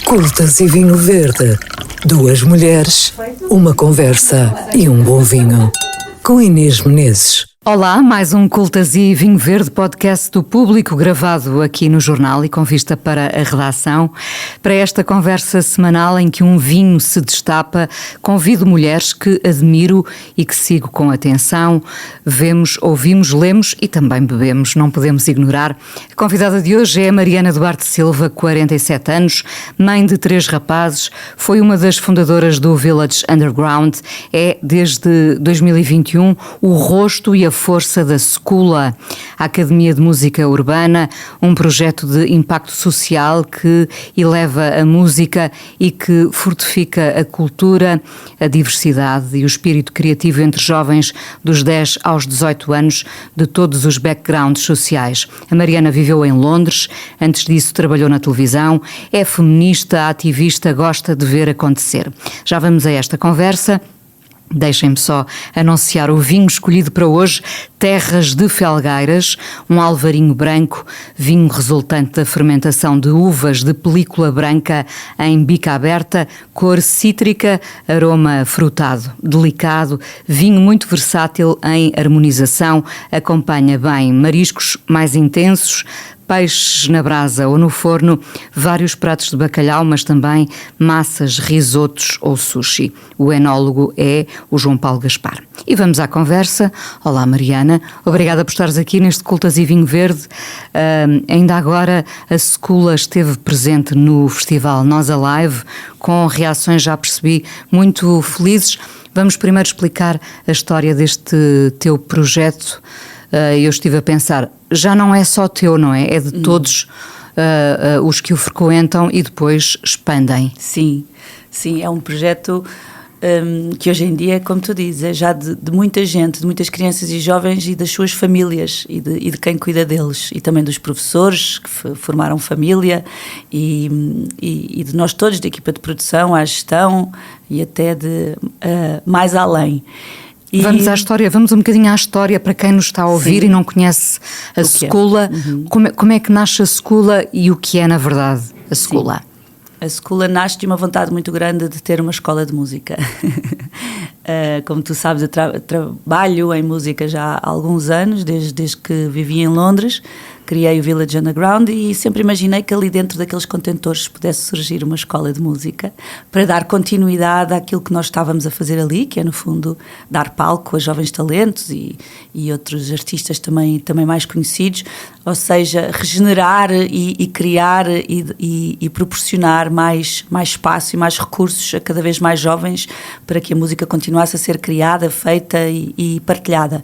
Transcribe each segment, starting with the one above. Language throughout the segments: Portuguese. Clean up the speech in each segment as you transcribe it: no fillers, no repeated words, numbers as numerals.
Cultas e Vinho Verde. Duas mulheres, uma conversa e um bom vinho. Com Inês Menezes. Olá, mais um Cultas e Vinho Verde, podcast do Público, gravado aqui no jornal e com vista para a redação. Para esta conversa semanal em que um vinho se destapa, convido mulheres que admiro e que sigo com atenção. Vemos, ouvimos, lemos e também bebemos, não podemos ignorar. A convidada de hoje é a Mariana Duarte Silva, 47 anos, mãe de 3 rapazes, foi uma das fundadoras do Village Underground, é desde 2021 o rosto e a força da Secula, a Academia de Música Urbana, um projeto de impacto social que eleva a música e que fortifica a cultura, a diversidade e o espírito criativo entre jovens dos 10 aos 18 anos de todos os backgrounds sociais. A Mariana viveu em Londres, antes disso trabalhou na televisão, é feminista, ativista, gosta de ver acontecer. Já vamos a esta conversa. Deixem-me só anunciar o vinho escolhido para hoje, Terras de Felgueiras, um alvarinho branco, vinho resultante da fermentação de uvas de película branca em bica aberta, cor cítrica, aroma frutado, delicado, vinho muito versátil em harmonização, acompanha bem mariscos mais intensos, peixes na brasa ou no forno, vários pratos de bacalhau, mas também massas, risotos ou sushi. O enólogo é o João Paulo Gaspar. E vamos à conversa. Olá, Mariana. Obrigada por estares aqui neste Cultas e Vinho Verde. Ainda agora a Secula esteve presente no festival Nós Alive, com reações, já percebi, muito felizes. Vamos primeiro explicar a história deste teu projeto. Eu estive a pensar, já não é só teu, não é? É de todos os que o frequentam e depois expandem. Sim, é um projeto que hoje em dia, como tu dizes, é já de muita gente, de muitas crianças e jovens e das suas famílias e de quem cuida deles e também dos professores que formaram família e de nós todos, da equipa de produção, à gestão e até de mais além. Vamos à história, vamos um bocadinho à história para quem nos está a ouvir. Sim. E não conhece a Secula. Como é que nasce a Secula e o que é, na verdade, a Secula? Sim. A Secula nasce de uma vontade muito grande de ter uma escola de música. Como tu sabes, eu trabalho em música já há alguns anos, desde que vivi em Londres. Criei o Village Underground e sempre imaginei que ali dentro daqueles contentores pudesse surgir uma escola de música para dar continuidade àquilo que nós estávamos a fazer ali, que é no fundo dar palco a jovens talentos e outros artistas também mais conhecidos, ou seja, regenerar e criar e proporcionar mais espaço e mais recursos a cada vez mais jovens para que a música continuasse a ser criada, feita e partilhada.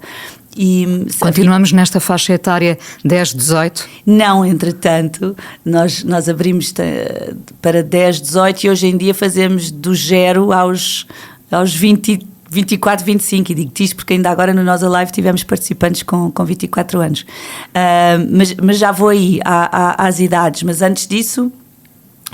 Continuamos nesta faixa etária 10-18? Não, entretanto, nós abrimos para 10-18 e hoje em dia fazemos do 0 aos 24, 25, e digo-te isto porque ainda agora no Nós Alive tivemos participantes com 24 anos. Mas já vou aí às idades, mas antes disso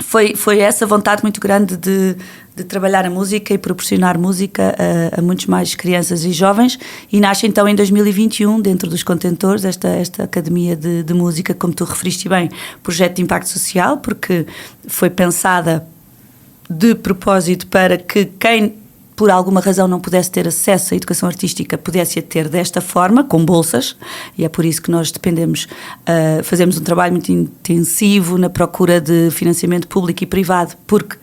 foi essa vontade muito grande de trabalhar a música e proporcionar música a muitos mais crianças e jovens, e nasce então em 2021, dentro dos contentores, esta Academia de Música, como tu referiste bem, projeto de impacto social, porque foi pensada de propósito para que quem por alguma razão não pudesse ter acesso à educação artística, pudesse a ter desta forma, com bolsas, e é por isso que nós fazemos um trabalho muito intensivo na procura de financiamento público e privado, porque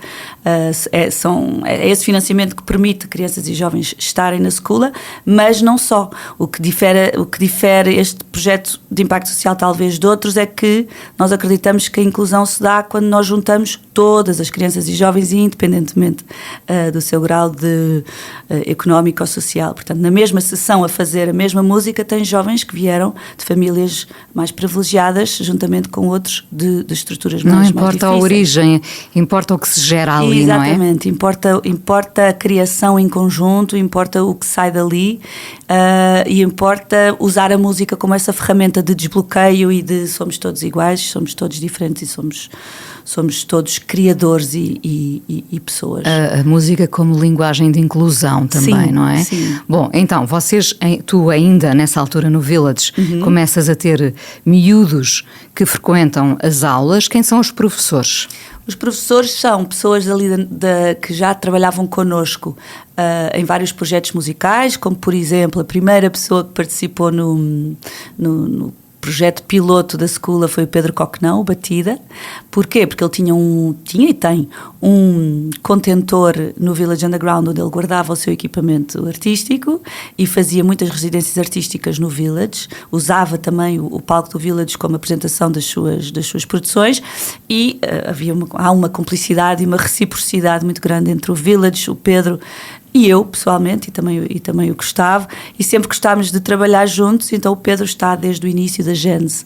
é esse financiamento que permite crianças e jovens estarem na Secula, mas não só. O que difere este projeto de impacto social talvez de outros é que nós acreditamos que a inclusão se dá quando nós juntamos todas as crianças e jovens, independentemente do seu grau de económico ou social. Portanto, na mesma sessão a fazer a mesma música, tem jovens que vieram de famílias mais privilegiadas, juntamente com outros de estruturas mais difíceis. Não importa a origem, importa o que se gera ali, exatamente, não é? Importa a criação em conjunto, importa o que sai dali, e importa usar a música como essa ferramenta de desbloqueio e de somos todos iguais, somos todos diferentes e somos todos criadores e pessoas. A música como linguagem de inclusão também, sim, não é? Sim. Bom, então, tu ainda nessa altura no Village começas a ter miúdos que frequentam as aulas. Quem são os professores? Os professores são pessoas ali que já trabalhavam connosco em vários projetos musicais, como por exemplo a primeira pessoa que participou no projeto piloto da Secula foi o Pedro Coquenão, o Batida. Porquê? Porque ele tinha e tem um contentor no Village Underground onde ele guardava o seu equipamento artístico e fazia muitas residências artísticas no Village, usava também o palco do Village como apresentação das suas produções e há uma cumplicidade e uma reciprocidade muito grande entre o Village, o Pedro e eu, pessoalmente, e também o Gustavo, e sempre gostámos de trabalhar juntos. Então o Pedro está desde o início da Gênese,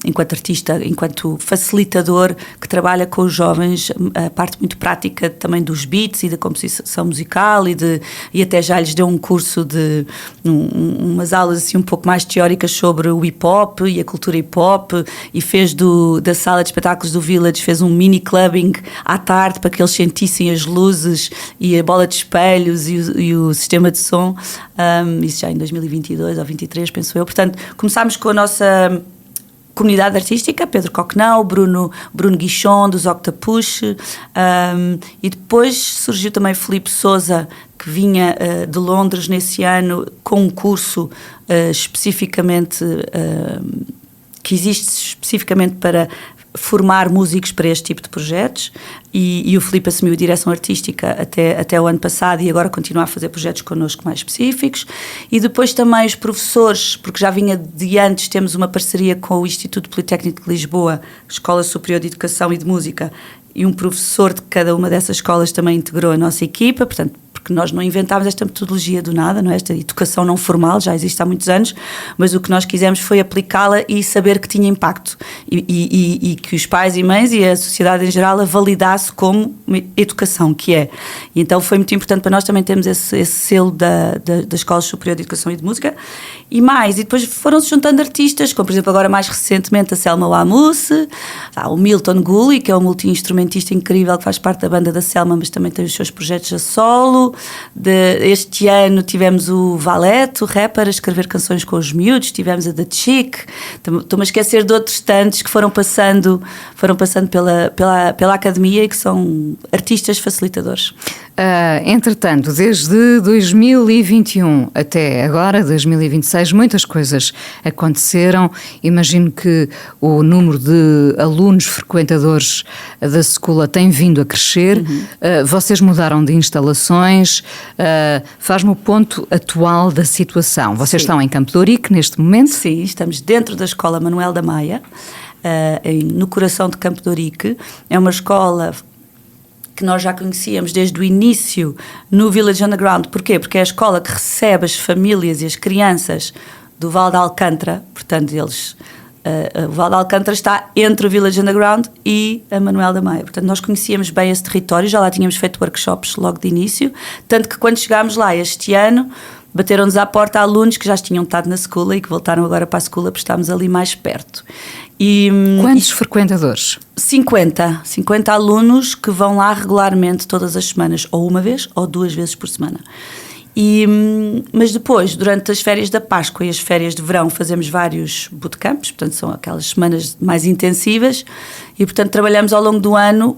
enquanto artista, enquanto facilitador que trabalha com os jovens, a parte muito prática também dos beats e da composição musical e até já lhes deu um curso de umas aulas assim um pouco mais teóricas sobre o hip-hop e a cultura hip-hop, e fez da sala de espetáculos do Village, fez um mini clubbing à tarde para que eles sentissem as luzes e a bola de espelhos e o sistema de som, isso já em 2022 ou 2023, penso eu. Portanto, começámos com a nossa comunidade artística, Pedro Coquenão, Bruno Guichon, dos Octopus, e depois surgiu também Filipe Sousa, que vinha de Londres nesse ano com um curso especificamente, que existe especificamente para formar músicos para este tipo de projetos, e o Filipe assumiu a direção artística até o ano passado e agora continua a fazer projetos connosco mais específicos. E depois também os professores, porque já vinha de antes, temos uma parceria com o Instituto Politécnico de Lisboa, Escola Superior de Educação e de Música, e um professor de cada uma dessas escolas também integrou a nossa equipa, portanto, porque nós não inventámos esta metodologia do nada, não é? Esta educação não formal já existe há muitos anos, mas o que nós quisemos foi aplicá-la e saber que tinha impacto e que os pais e mães e a sociedade em geral a validasse como educação, que é. E então foi muito importante para nós também termos esse selo da Escola Superior de Educação e de Música e depois foram-se juntando artistas, como por exemplo agora mais recentemente a Selma Wamousse, o Milton Gulli, que é um multi-instrumentista incrível que faz parte da banda da Selma, mas também tem os seus projetos a solo. Este ano tivemos o Valete, o rapper, a escrever canções com os miúdos, tivemos a The Chick, estou-me a esquecer de outros tantos que foram passando pela academia e que são artistas facilitadores. Entretanto, desde 2021 até agora, 2026, muitas coisas aconteceram. Imagino que o número de alunos frequentadores da Secula tem vindo a crescer. Vocês mudaram de instalações. Faz-me o ponto atual da situação. Vocês estão em Campo de Ourique neste momento? Sim, estamos dentro da Escola Manuel da Maia, no coração de Campo de Ourique. É uma escola que nós já conhecíamos desde o início no Village Underground. Porquê? Porque é a escola que recebe as famílias e as crianças do Val de Alcântara. Portanto, o Val de Alcântara está entre o Village Underground e a Manuel da Maia. Portanto, nós conhecíamos bem esse território, já lá tínhamos feito workshops logo de início, tanto que quando chegámos lá este ano, bateram-nos à porta alunos que já tinham estado na Secula e que voltaram agora para a Secula porque estávamos ali mais perto. Quantos frequentadores? 50 alunos que vão lá regularmente todas as semanas, ou uma vez ou 2 vezes por semana. Mas depois, durante as férias da Páscoa e as férias de verão, fazemos vários bootcamps, portanto são aquelas semanas mais intensivas e portanto trabalhamos ao longo do ano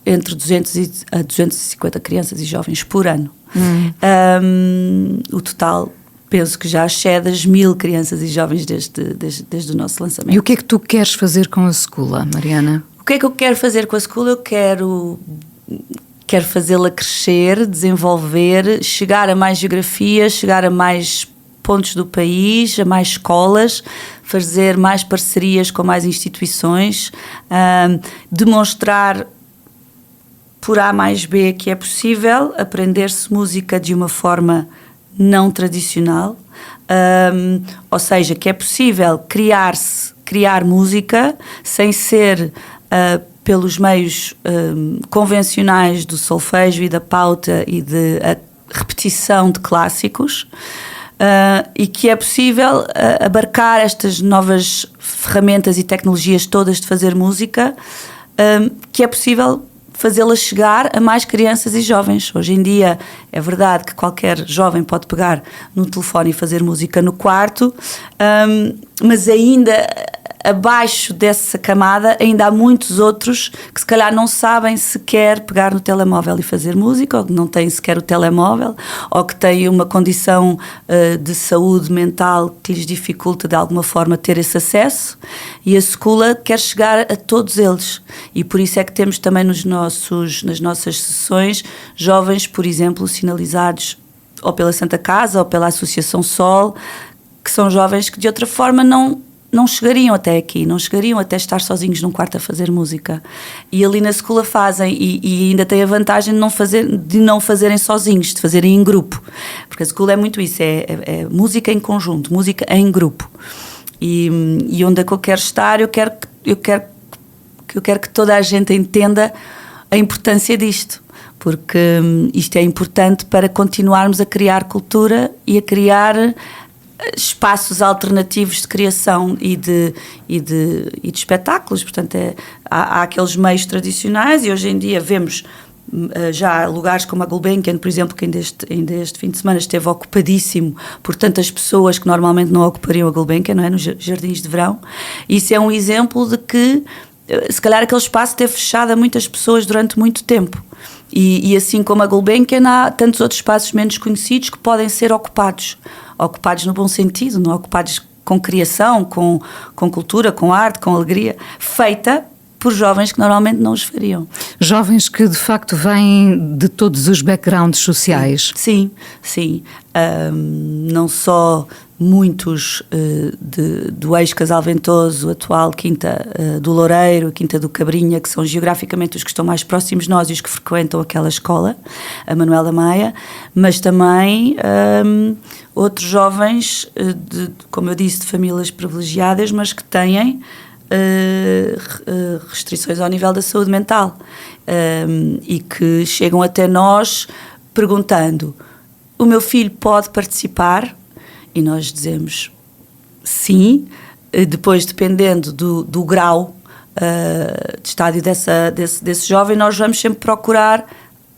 entre 200 a 250 crianças e jovens por ano. O total penso que já excede as 1000 crianças e jovens desde o nosso lançamento. E o que é que tu queres fazer com a Secula, Mariana? O que é que eu quero fazer com a Secula? Eu quero fazê-la crescer, desenvolver, chegar a mais geografias, chegar a mais pontos do país, a mais escolas, fazer mais parcerias com mais instituições, demonstrar por A mais B que é possível aprender-se música de uma forma não tradicional, ou seja, que é possível criar música sem ser pelos meios convencionais do solfejo e da pauta e da repetição de clássicos, e que é possível abarcar estas novas ferramentas e tecnologias todas de fazer música, que é possível fazê-la chegar a mais crianças e jovens. Hoje em dia é verdade que qualquer jovem pode pegar no telefone e fazer música no quarto, mas ainda abaixo dessa camada ainda há muitos outros que se calhar não sabem sequer pegar no telemóvel e fazer música, ou que não têm sequer o telemóvel, ou que têm uma condição de saúde mental que lhes dificulta de alguma forma ter esse acesso, e a Secula quer chegar a todos eles, e por isso é que temos também nas nossas sessões jovens, por exemplo, sinalizados ou pela Santa Casa ou pela Associação Sol, que são jovens que de outra forma não chegariam até aqui, não chegariam até estar sozinhos num quarto a fazer música. E ali na Secula fazem, e ainda tem a vantagem de não fazerem sozinhos, de fazerem em grupo. Porque a Secula é muito isso, é música em conjunto, música em grupo. E onde é que eu quero estar, eu quero que toda a gente entenda a importância disto. Porque isto é importante para continuarmos a criar cultura e a criar espaços alternativos de criação e de espetáculos. Portanto, há aqueles meios tradicionais, e hoje em dia vemos já lugares como a Gulbenkian, por exemplo, que ainda este fim de semana esteve ocupadíssimo por tantas pessoas que normalmente não ocupariam a Gulbenkian, não é? Nos jardins de verão. Isso é um exemplo de que se calhar aquele espaço esteve fechado a muitas pessoas durante muito tempo. E assim como a Gulbenkian, há tantos outros espaços menos conhecidos que podem ser ocupados no bom sentido, não ocupados com criação, com cultura, com arte, com alegria, feita por jovens que normalmente não os fariam. Jovens que de facto vêm de todos os backgrounds sociais. Sim. Não só muitos do ex-Casal Ventoso, atual Quinta do Loureiro, Quinta do Cabrinha, que são geograficamente os que estão mais próximos de nós e os que frequentam aquela escola, a Manuela Maia, mas também outros jovens, como eu disse, de famílias privilegiadas, mas que têm restrições ao nível da saúde mental e que chegam até nós perguntando: o meu filho pode participar? E nós dizemos sim, depois dependendo do grau de estádio desse jovem, nós vamos sempre procurar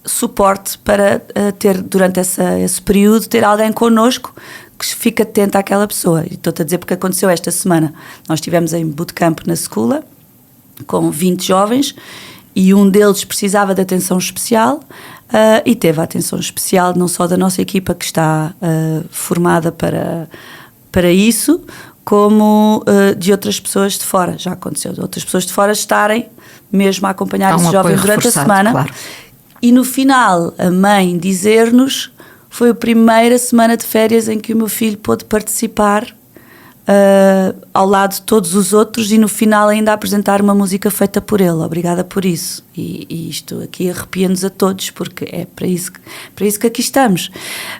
suporte para ter durante esse período, ter alguém connosco que fique atento àquela pessoa. E estou-te a dizer porque aconteceu esta semana. Nós estivemos em bootcamp na Secula com 20 jovens e um deles precisava de atenção especial e teve a atenção especial não só da nossa equipa que está formada para isso, como de outras pessoas de fora. Já aconteceu de outras pessoas de fora estarem mesmo a acompanhar esse jovem durante a semana. Claro. E no final a mãe dizer-nos: foi a primeira semana de férias em que o meu filho pôde participar ao lado de todos os outros e no final ainda apresentar uma música feita por ele. Obrigada por isso. E isto aqui arrepia-nos a todos, porque é para isso que aqui estamos.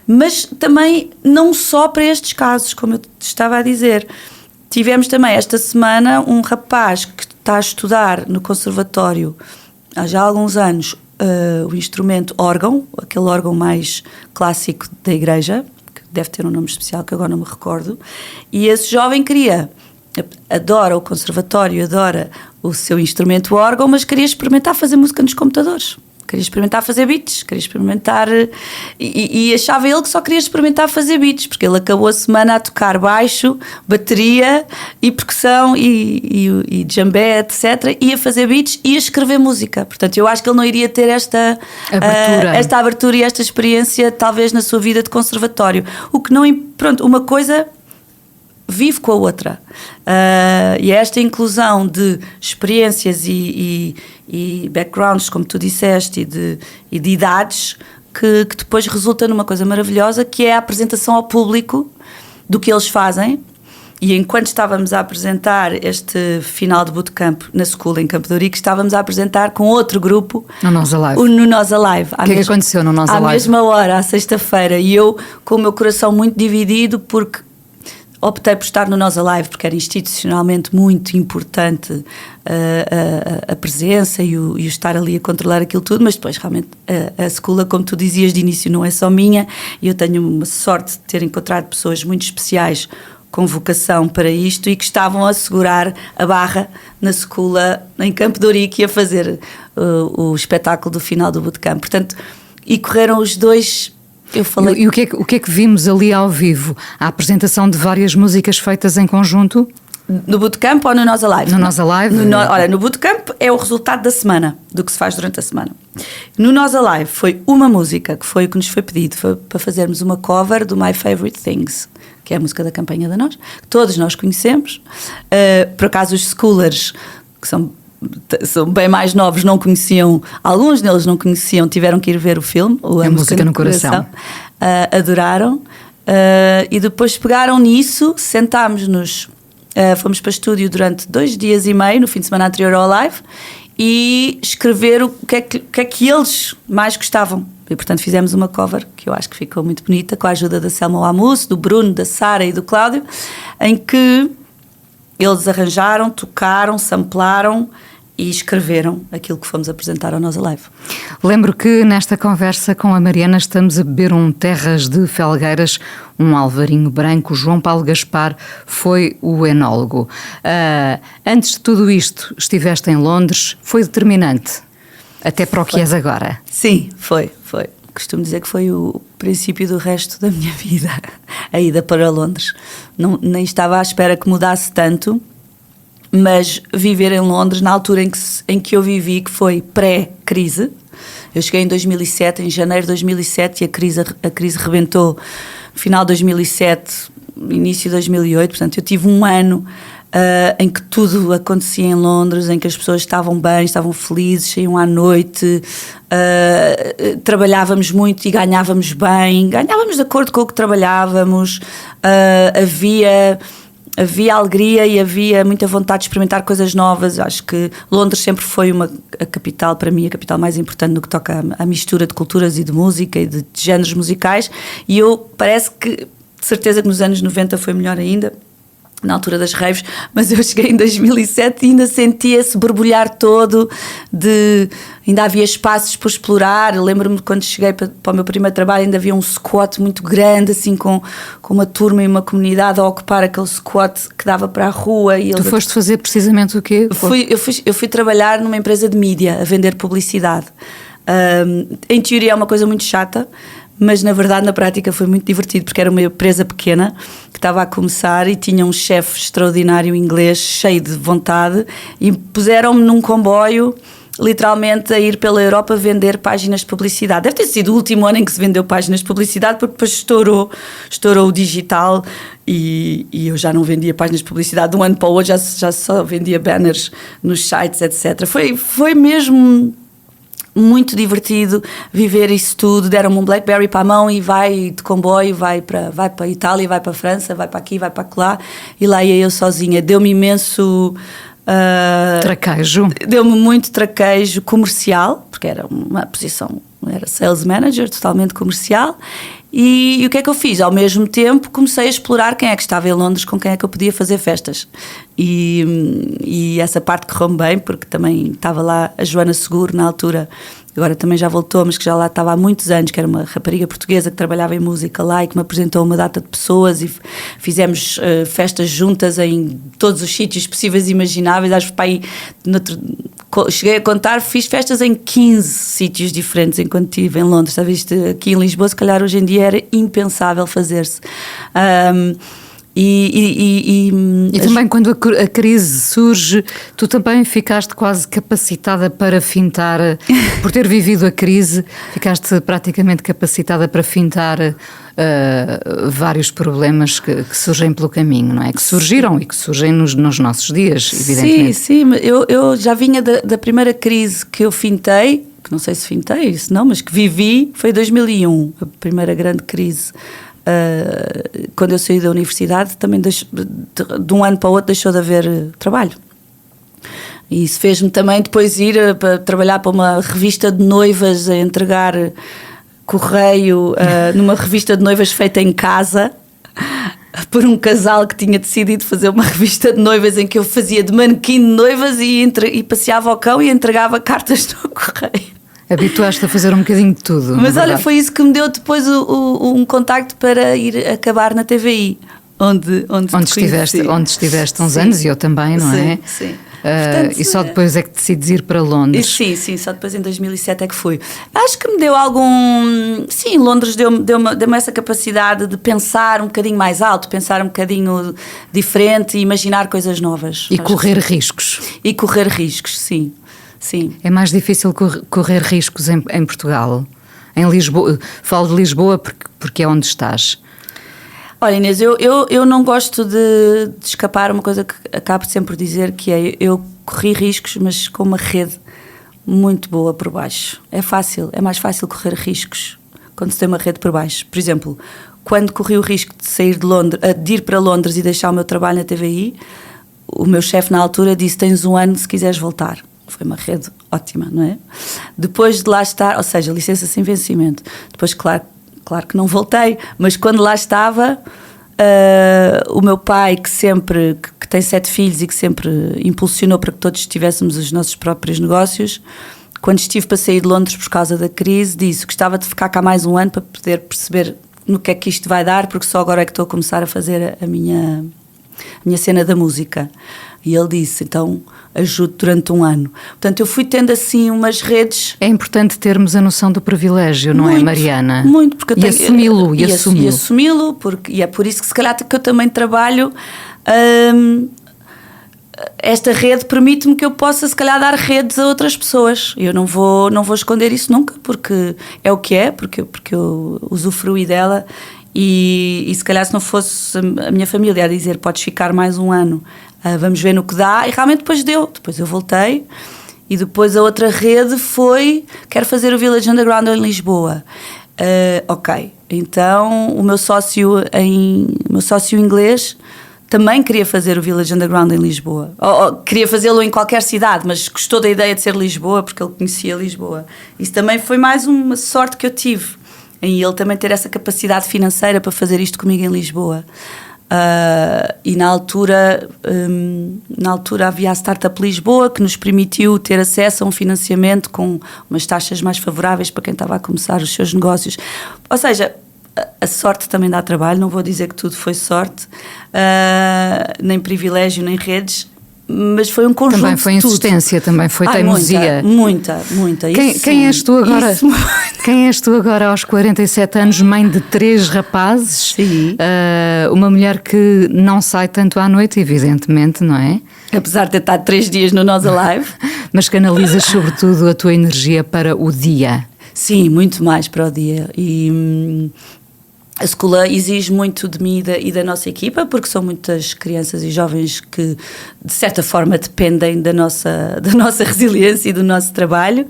Mas também não só para estes casos, como eu te estava a dizer. Tivemos também esta semana um rapaz que está a estudar no conservatório há já alguns anos o instrumento órgão, aquele órgão mais clássico da igreja, que deve ter um nome especial que agora não me recordo, e esse jovem adora o conservatório, adora o seu instrumento órgão, mas queria experimentar fazer música nos computadores. Queria experimentar fazer beats, queria experimentar... E achava ele que só queria experimentar fazer beats, porque ele acabou a semana a tocar baixo, bateria e percussão e djambé, etc. Ia fazer beats e ia escrever música. Portanto, eu acho que ele não iria ter esta abertura e esta experiência, talvez, na sua vida de conservatório. O que não... Pronto, uma coisa vive com a outra. E esta inclusão de experiências e backgrounds, como tu disseste, e de idades, que depois resulta numa coisa maravilhosa, que é a apresentação ao público do que eles fazem. E enquanto estávamos a apresentar este final de bootcamp na Secula, em Campo de Ourique, estávamos a apresentar com outro grupo no Nós Alive. No Nós Alive. O que é que aconteceu no Nós Alive? À mesma hora, à sexta-feira, e eu com o meu coração muito dividido, porque optei por estar no Nós Alive, porque era institucionalmente muito importante a presença e o estar ali a controlar aquilo tudo, mas depois realmente a Secula, como tu dizias de início, não é só minha, e eu tenho uma sorte de ter encontrado pessoas muito especiais com vocação para isto e que estavam a segurar a barra na Secula, em Campo de Ourique, a fazer o espetáculo do final do bootcamp. Portanto, e correram os dois... Eu falei... E o que é que vimos ali ao vivo? A apresentação de várias músicas feitas em conjunto? No bootcamp ou no Nós Alive? No Nós Alive? Olha, no bootcamp é o resultado da semana, do que se faz durante a semana. No Nós Alive foi uma música, que foi o que nos foi pedido, foi para fazermos uma cover do My Favorite Things, que é a música da campanha da Nós, que todos nós conhecemos. Por acaso os schoolers, que são bem mais novos, não conheciam, alguns deles não conheciam, tiveram que ir ver o filme, A Música no Coração. Adoraram. E depois pegaram nisso, sentámos-nos, fomos para o estúdio durante 2 dias e meio, no fim de semana anterior ao live, e escrever o que é que eles mais gostavam. E portanto fizemos uma cover que eu acho que ficou muito bonita, com a ajuda da Selma Lamus, do Bruno, da Sara e do Cláudio, em que eles arranjaram, tocaram, samplaram e escreveram aquilo que fomos apresentar ao Nós Alive. Lembro que nesta conversa com a Mariana estamos a beber um Terras de Felgueiras, um alvarinho branco. João Paulo Gaspar foi o enólogo. Antes de tudo isto, estiveste em Londres, foi determinante, até para o que és agora? Sim, foi. Costumo dizer que foi o princípio do resto da minha vida, a ida para Londres. Nem estava à espera que mudasse tanto, mas viver em Londres, na altura em que eu vivi, que foi pré-crise, eu cheguei em 2007, em janeiro de 2007, e a crise rebentou no final de 2007, início de 2008, portanto eu tive um ano em que tudo acontecia em Londres, em que as pessoas estavam bem, estavam felizes, saíam à noite, trabalhávamos muito e ganhávamos bem, ganhávamos de acordo com o que trabalhávamos, havia alegria e havia muita vontade de experimentar coisas novas. Acho que Londres sempre foi a capital, para mim, a capital mais importante no que toca à mistura de culturas e de música e de géneros musicais, e parece que, de certeza que nos anos 90 foi melhor ainda, na altura das raves, mas eu cheguei em 2007 e ainda sentia esse borbulhar todo ainda havia espaços por explorar. Lembro-me quando cheguei para o meu primeiro trabalho, ainda havia um squat muito grande, assim, com uma turma e uma comunidade a ocupar aquele squat que dava para a rua. E tu foste fazer precisamente o quê? Eu fui trabalhar numa empresa de mídia, a vender publicidade. Em teoria é uma coisa muito chata, mas na verdade na prática foi muito divertido, porque era uma empresa pequena que estava a começar e tinha um chefe extraordinário inglês, cheio de vontade, e puseram-me num comboio literalmente a ir pela Europa vender páginas de publicidade. Deve ter sido o último ano em que se vendeu páginas de publicidade, porque depois estourou o digital e eu já não vendia páginas de publicidade. De um ano para o outro já só vendia banners nos sites, etc. Foi mesmo muito divertido viver isso tudo. Deram-me um Blackberry para a mão e vai de comboio, vai para a Itália, vai para a França, vai para aqui, vai para lá, e lá ia eu sozinha. Deu-me imenso traquejo. Deu-me muito traquejo comercial, porque era uma posição, era sales manager, totalmente comercial. E o que é que eu fiz? Ao mesmo tempo comecei a explorar quem é que estava em Londres, com quem é que eu podia fazer festas. E essa parte correu-me bem, porque também estava lá a Joana Seguro na altura, agora também já voltou, mas que já lá estava há muitos anos, que era uma rapariga portuguesa que trabalhava em música lá e que me apresentou uma data de pessoas, e fizemos festas juntas em todos os sítios possíveis e imagináveis. Acho que cheguei a contar, fiz festas em 15 sítios diferentes enquanto estive em Londres. Sabes, aqui em Lisboa, se calhar hoje em dia era impensável fazer-se. E também quando a crise surge, tu também ficaste quase capacitada para fintar, por ter vivido a crise, ficaste praticamente capacitada para fintar vários problemas que surgem pelo caminho, não é? Que surgiram e que surgem nos nossos dias, evidentemente. Sim, eu já vinha da primeira crise que eu fintei, que não sei se fintei isso não, mas que vivi, foi em 2001, a primeira grande crise. Quando eu saí da universidade, também de um ano para o outro deixou de haver trabalho. E isso fez-me também depois ir para trabalhar para uma revista de noivas, a entregar correio, numa revista de noivas feita em casa, por um casal que tinha decidido fazer uma revista de noivas em que eu fazia de manequim de noivas e passeava ao cão e entregava cartas no correio. Habituaste a fazer um bocadinho de tudo. Mas olha, foi isso que me deu depois um contacto para ir acabar na TVI, onde estiveste uns anos, e eu também, não é? Sim. E só depois é que decides ir para Londres? Sim, só depois em 2007 é que fui. Acho que me deu algum... Sim, Londres deu-me essa capacidade de pensar um bocadinho mais alto, pensar um bocadinho diferente e imaginar coisas novas. E correr riscos. E correr riscos, sim. É mais difícil correr riscos em Portugal? Em Lisboa? Falo de Lisboa porque é onde estás. Olha, Inês, eu não gosto de escapar uma coisa que acabo sempre por dizer, que é, eu corri riscos, mas com uma rede muito boa por baixo. É mais fácil correr riscos quando se tem uma rede por baixo. Por exemplo, quando corri o risco de sair de ir para Londres e deixar o meu trabalho na TVI, o meu chefe na altura disse: tens um ano se quiseres voltar. Foi uma rede ótima, não é? Depois de lá estar, ou seja, licença sem vencimento. Depois, claro que não voltei, mas quando lá estava, o meu pai, que tem 7 filhos e que sempre impulsionou para que todos tivéssemos os nossos próprios negócios, quando estive para sair de Londres por causa da crise, disse que gostava de ficar cá mais um ano para poder perceber no que é que isto vai dar, porque só agora é que estou a começar a fazer a minha cena da música. E ele disse: então ajude durante um ano. Portanto, eu fui tendo assim umas redes. É importante termos a noção do privilégio, não é, Mariana? Muito, porque e assumi-lo. E assumi-lo, e é por isso que se calhar que eu também trabalho. Esta rede permite-me que eu possa, se calhar, dar redes a outras pessoas. Eu não vou esconder isso nunca, porque é o que é, porque eu usufruí dela. E se calhar, se não fosse a minha família a dizer: podes ficar mais um ano, vamos ver no que dá, e realmente depois deu. Depois eu voltei, e depois a outra rede foi: quero fazer o Village Underground em Lisboa. Ok, então o meu sócio inglês também queria fazer o Village Underground em Lisboa. Ou queria fazê-lo em qualquer cidade, mas gostou da ideia de ser Lisboa, porque ele conhecia Lisboa. Isso também foi mais uma sorte que eu tive, em ele também ter essa capacidade financeira para fazer isto comigo em Lisboa. E na altura havia a Startup Lisboa, que nos permitiu ter acesso a um financiamento com umas taxas mais favoráveis para quem estava a começar os seus negócios. Ou seja, a sorte também dá trabalho, não vou dizer que tudo foi sorte, nem privilégio, nem redes, mas foi um conjunto. Também foi insistência, também foi teimosia. Muita. Quem és tu agora? Quem és tu agora aos 47 anos, mãe de 3 rapazes? Sim. Uma mulher que não sai tanto à noite, evidentemente, não é? Apesar de ter estado 3 dias no Nós Alive. Mas canalizas sobretudo a tua energia para o dia. Sim, muito mais para o dia. E a escola exige muito de mim e da nossa equipa, porque são muitas crianças e jovens que, de certa forma, dependem da nossa resiliência e do nosso trabalho.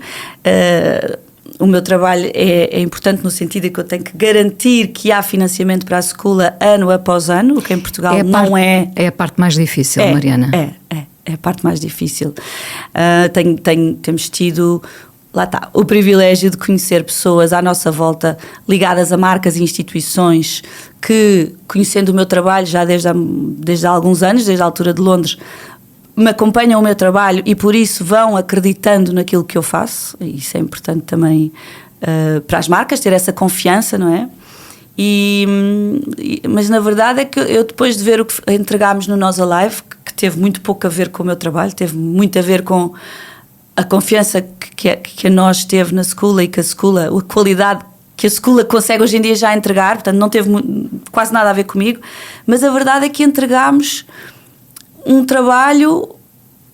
O meu trabalho é importante no sentido de que eu tenho que garantir que há financiamento para a escola ano após ano, o que em Portugal não é... É a parte mais difícil, Mariana. É a parte mais difícil. Temos tido... Lá está, o privilégio de conhecer pessoas à nossa volta ligadas a marcas e instituições que, conhecendo o meu trabalho já desde há alguns anos, desde a altura de Londres, me acompanham o meu trabalho e por isso vão acreditando naquilo que eu faço. E isso é importante também para as marcas, ter essa confiança, não é? Mas na verdade é que eu, depois de ver o que entregámos no Nós Alive, que teve muito pouco a ver com o meu trabalho, teve muito a ver com a confiança que a nós teve na Schoola e que a qualidade que a Schoola consegue hoje em dia já entregar, portanto não teve quase nada a ver comigo, mas a verdade é que entregámos um trabalho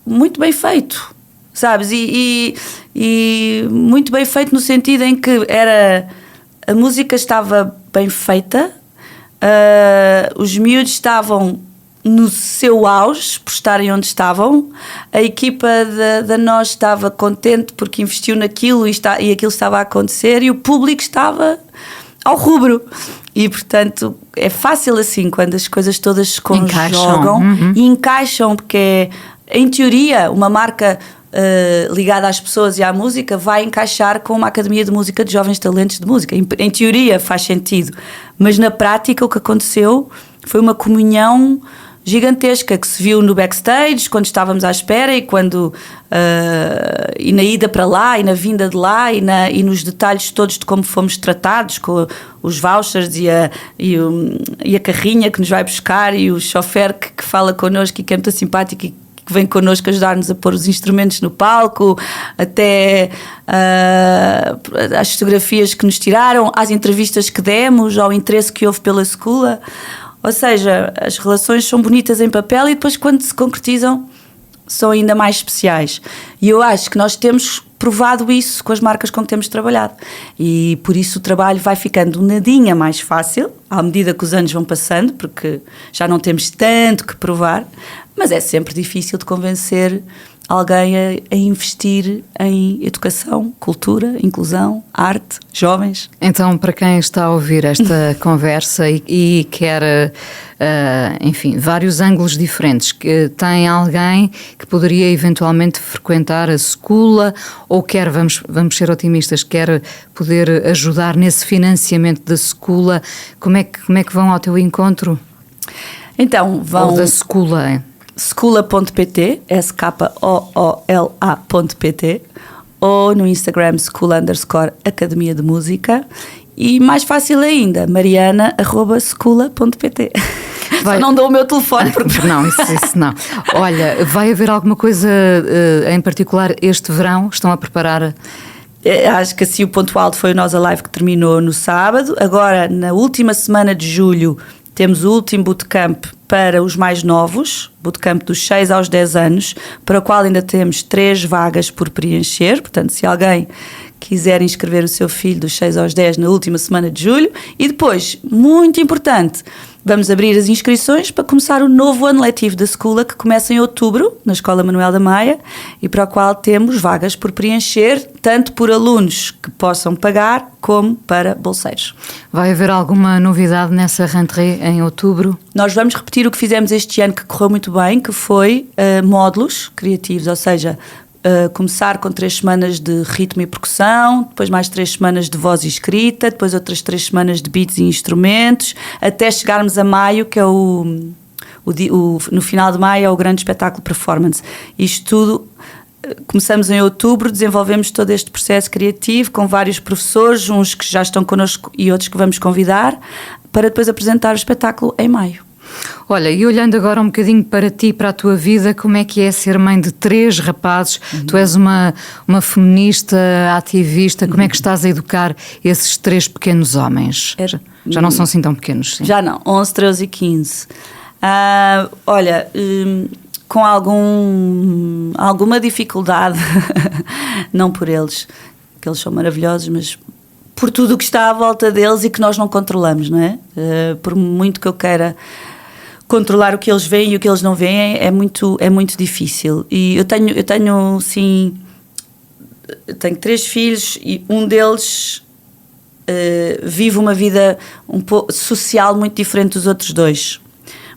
muito bem feito, sabes? E muito bem feito no sentido em que a música estava bem feita, os miúdos estavam no seu auge, por estarem onde estavam, a equipa da nós estava contente porque investiu naquilo e aquilo estava a acontecer, e o público estava ao rubro. E, portanto, é fácil assim, quando as coisas todas se conjugam e encaixam, porque em teoria, uma marca ligada às pessoas e à música vai encaixar com uma academia de música de jovens talentos de música. Em teoria faz sentido, mas na prática o que aconteceu foi uma comunhão gigantesca que se viu no backstage, quando estávamos à espera e na ida para lá e na vinda de lá e nos detalhes todos de como fomos tratados, com os vouchers e a carrinha que nos vai buscar e o chofer que fala connosco e que é muito simpático e que vem connosco ajudar-nos a pôr os instrumentos no palco, até às fotografias que nos tiraram, às entrevistas que demos, ao interesse que houve pela Scula. Ou seja, as relações são bonitas em papel e depois, quando se concretizam, são ainda mais especiais. E eu acho que nós temos provado isso com as marcas com que temos trabalhado. E por isso o trabalho vai ficando um nadinha mais fácil, à medida que os anos vão passando, porque já não temos tanto que provar, mas é sempre difícil de convencer alguém a investir em educação, cultura, inclusão, arte, jovens. Então, para quem está a ouvir esta conversa e quer, enfim, vários ângulos diferentes, que tem alguém que poderia eventualmente frequentar a Scula ou quer, vamos ser otimistas, quer poder ajudar nesse financiamento da Scula, como é que vão ao teu encontro? Então, vão... Ou da Scula, Scula.pt, SKOOLA.pt, ou no Instagram Scula_Academia de Música, e mais fácil ainda, mariana@scula.pt. Só não dou o meu telefone porque... Não, isso não. Olha, vai haver alguma coisa em particular este verão? Estão a preparar? Acho que assim o ponto alto foi o Nós Alive, que terminou no sábado. Agora, na última semana de julho, temos o último bootcamp para os mais novos, bootcamp dos 6 aos 10 anos, para o qual ainda temos 3 vagas por preencher. Portanto, se alguém quiser inscrever o seu filho dos 6 aos 10 na última semana de julho. E depois, muito importante, vamos abrir as inscrições para começar o novo ano letivo da Scula, que começa em outubro, na Escola Manuel da Maia, e para o qual temos vagas por preencher, tanto por alunos que possam pagar, como para bolseiros. Vai haver alguma novidade nessa rentrée em outubro? Nós vamos repetir o que fizemos este ano, que correu muito bem, que foi módulos criativos, ou seja, começar com 3 semanas de ritmo e percussão, depois mais 3 semanas de voz e escrita, depois outras 3 semanas de beats e instrumentos, até chegarmos a maio, que é no final de maio é o grande espetáculo performance. Isto tudo, começamos em outubro, desenvolvemos todo este processo criativo com vários professores, uns que já estão connosco e outros que vamos convidar, para depois apresentar o espetáculo em maio. Olha, e olhando agora um bocadinho para ti, para a tua vida, como é que é ser mãe de 3 rapazes? Tu és uma feminista, ativista, como é que estás a educar esses 3 pequenos homens? Já não são assim tão pequenos, sim? Já não, 11, 13 e 15. Olha, com alguma dificuldade, não por eles, que eles são maravilhosos, mas por tudo o que está à volta deles e que nós não controlamos, não é? Por muito que eu queira controlar o que eles veem e o que eles não veem, é muito difícil. E eu tenho sim, tenho 3 filhos e um deles vive uma vida um pouco social muito diferente dos outros 2.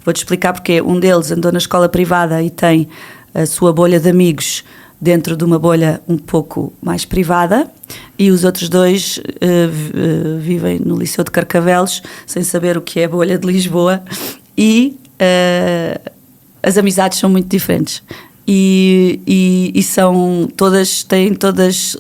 Vou-te explicar porque. Um deles andou na escola privada e tem a sua bolha de amigos dentro de uma bolha um pouco mais privada, e os outros 2 vivem no Liceu de Carcavelos sem saber o que é a bolha de Lisboa, e as amizades são muito diferentes e são todas, têm todas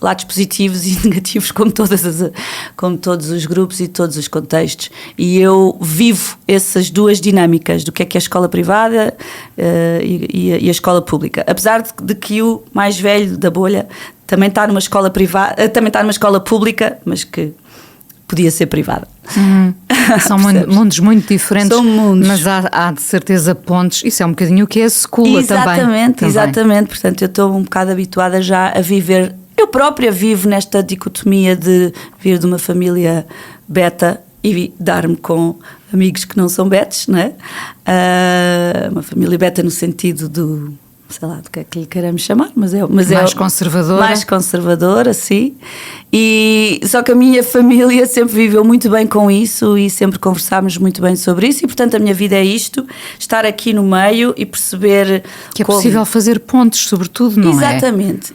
lados positivos e negativos, como todos os grupos e todos os contextos, e eu vivo essas 2 dinâmicas do que é a escola privada e a escola pública, apesar de que o mais velho da bolha também está numa escola privada, também está numa escola pública, mas que podia ser privada. São mundos muito diferentes. São mundos. Mas há de certeza pontos. Isso é um bocadinho o que é a Scula também. Exatamente. Portanto, eu estou um bocado habituada já a viver. Eu própria vivo nesta dicotomia de vir de uma família beta e dar-me com amigos que não são betes, não é? Uma família beta no sentido do, sei lá, do que é que lhe queremos chamar, mas mais conservadora. Mais conservadora, sim. E só que a minha família sempre viveu muito bem com isso e sempre conversámos muito bem sobre isso, e portanto a minha vida é isto, estar aqui no meio e perceber que é possível fazer pontos, sobretudo, não é?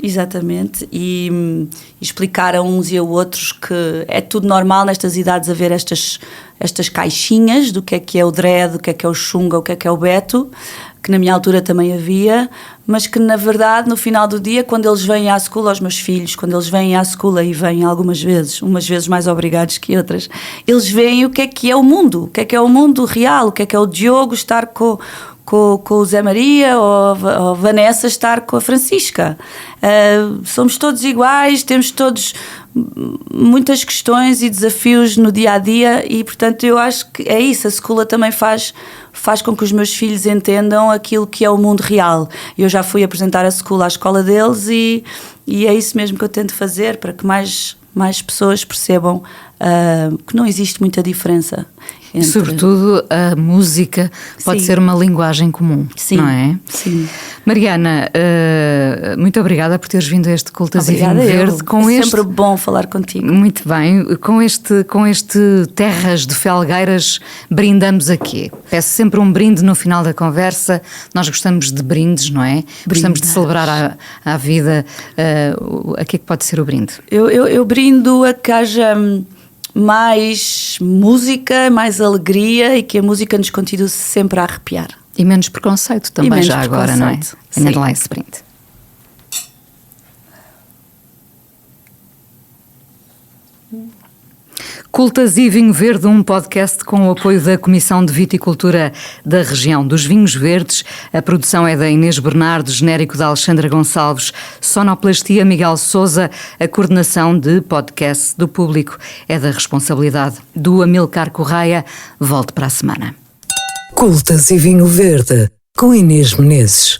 Exatamente. E explicar a uns e a outros que é tudo normal nestas idades haver estas caixinhas do que é o dread, o que é o chunga, o que é o beto, que na minha altura também havia, mas que na verdade no final do dia, quando eles vêm à Scula, os meus filhos, quando eles vêm à Scula, e vêm algumas vezes, umas vezes mais obrigados que outras, eles veem o que é o mundo, o mundo real, o que é o Diogo estar com com o Zé Maria ou a Vanessa estar com a Francisca. Somos todos iguais, temos todos muitas questões e desafios no dia-a-dia e, portanto, eu acho que é isso. A Secula também faz com que os meus filhos entendam aquilo que é o mundo real. Eu já fui apresentar a Secula à escola deles e é isso mesmo que eu tento fazer para que mais pessoas percebam que não existe muita diferença. Sobretudo a música pode ser uma linguagem comum, não é? Sim. Mariana, muito obrigada por teres vindo a este Cultas e Vinho Verde. É sempre bom falar contigo. Muito bem. Com este Terras de Felgueiras, brindamos aqui. Peço sempre um brinde no final da conversa. Nós gostamos de brindes, não é? Gostamos de celebrar a vida. A que é que pode ser o brinde? Eu brindo a que haja mais música, mais alegria e que a música nos continue sempre a arrepiar. E menos preconceito também, já agora, não é? Venha de lá esse brinde. Cultas e Vinho Verde, um podcast com o apoio da Comissão de Viticultura da Região dos Vinhos Verdes. A produção é da Inês Bernardo, genérico da Alexandra Gonçalves, sonoplastia Miguel Sousa, a coordenação de podcast do público é da responsabilidade do Amilcar Correia. Volte para a semana. Cultas e Vinho Verde, com Inês Menezes.